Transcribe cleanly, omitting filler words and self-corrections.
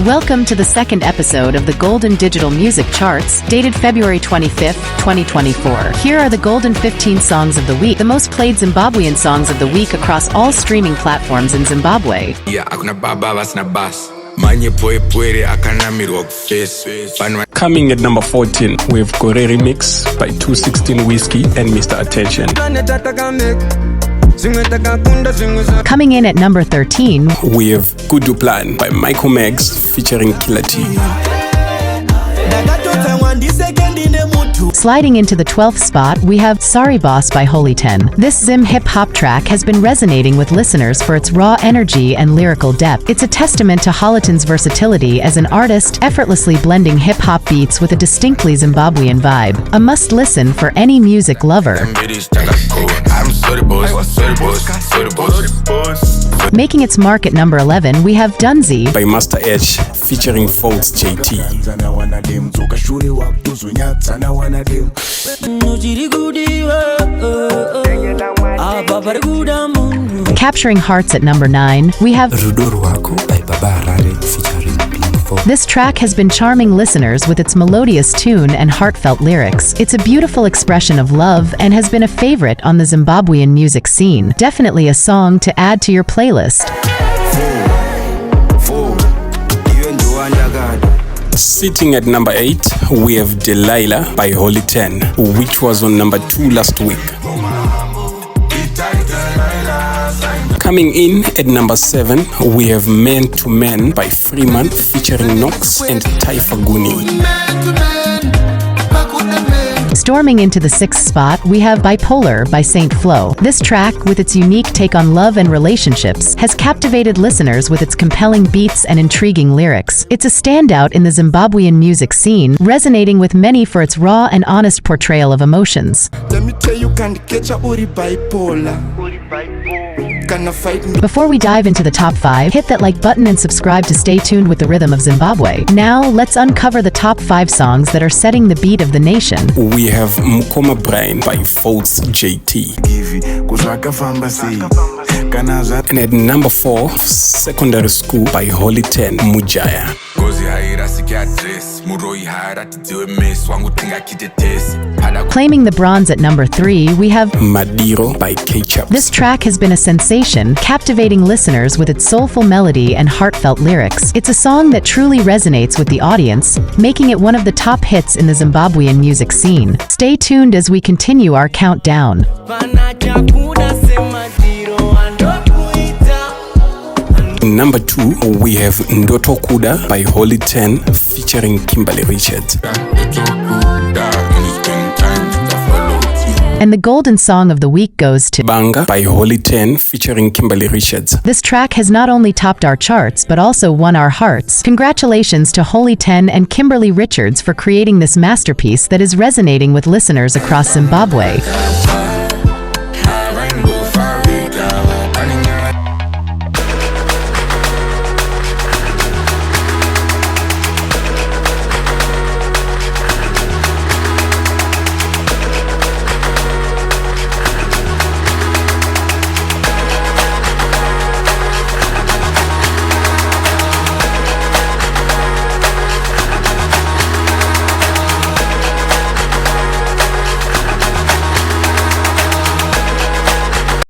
Welcome to the second episode of the Golden Digital Music Charts, dated February 25th, 2024. Here are the Golden 15 Songs of the Week, the most played Zimbabwean songs of the week across all streaming platforms in Zimbabwe. Coming at number 14, we have Gore remix by 216 Whiskey and Mr. Attention. Coming in at number 13, we have Good Plan by Micheal Magz featuring Killer T. Sliding into the 12th spot, we have Sorry Boss by Holyten. This Zim hip-hop track has been resonating with listeners for its raw energy and lyrical depth. It's a testament to Holyten's versatility as an artist, effortlessly blending hip-hop beats with a distinctly Zimbabwean vibe. A must-listen for any music lover. Making its mark at number 11, we have Dhanzi by Master H featuring Voltz JT. Capturing hearts at number 9, we have Rudo Rwako by Harare featuring Bling. This track has been charming listeners with its melodious tune and heartfelt lyrics. It's a beautiful expression of love and has been a favorite on the Zimbabwean music scene. Definitely a song to add to your playlist. Sitting at number 8, we have Delilah by Holyten, which was on number 2 last week. Coming in at number 7, we have Man to Man by Freeman featuring Nox and Tyfah Guni. Storming into the 6th spot, we have Bipolar by Floew. This track, with its unique take on love and relationships, has captivated listeners with its compelling beats and intriguing lyrics. It's a standout in the Zimbabwean music scene, resonating with many for its raw and honest portrayal of emotions. Let me tell you, can't get your bipolar. Before we dive into the top 5, hit that like button and subscribe to stay tuned with the rhythm of Zimbabwe. Now, let's uncover the top 5 songs that are setting the beat of the nation. We have Mukoma Brain by Voltz JT. And at number 4, Secondary School by Holyten Mujaya. Claiming the bronze at number 3, we have Madiro by Kae Chaps. This track has been a sensation, captivating listeners with its soulful melody and heartfelt lyrics. It's a song that truly resonates with the audience, making it one of the top hits in the Zimbabwean music scene. Stay tuned as we continue our countdown. Number 2, we have Ndotokuda by Holyten featuring Kimberly Richards. And the golden song of the week goes to Banga by Holyten featuring Kimberly Richards. This track has not only topped our charts but also won our hearts. Congratulations to Holyten and Kimberly Richards for creating this masterpiece that is resonating with listeners across Zimbabwe.